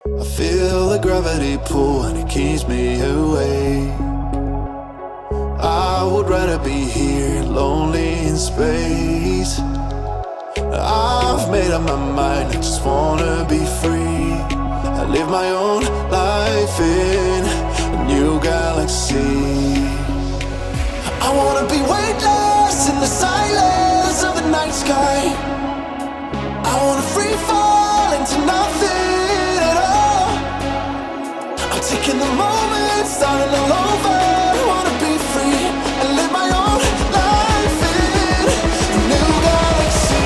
I feel the gravity pull and it keeps me away. I would rather be here, lonely in space. I've made up my mind, I just wanna be free. I live my own life in a new galaxy. I wanna be weightless in the silence of the night sky. I wanna free fall into nothing at all. I'm taking the moment, starting all over. I wanna be free and live my own life in a new galaxy.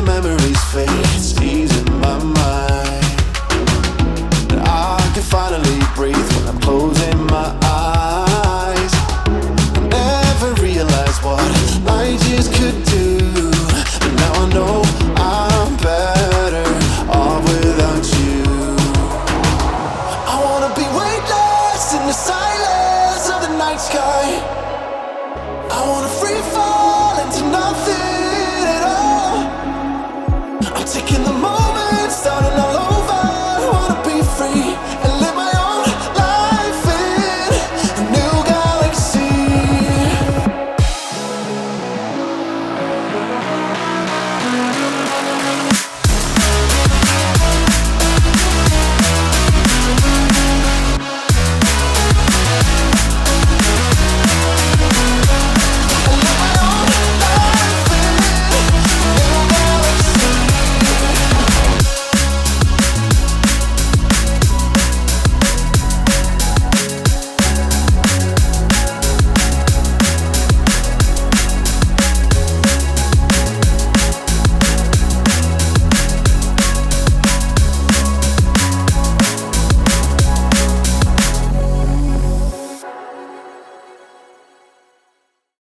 Memories fade, it's easing my mind. And I can finally breathe when I'm closing my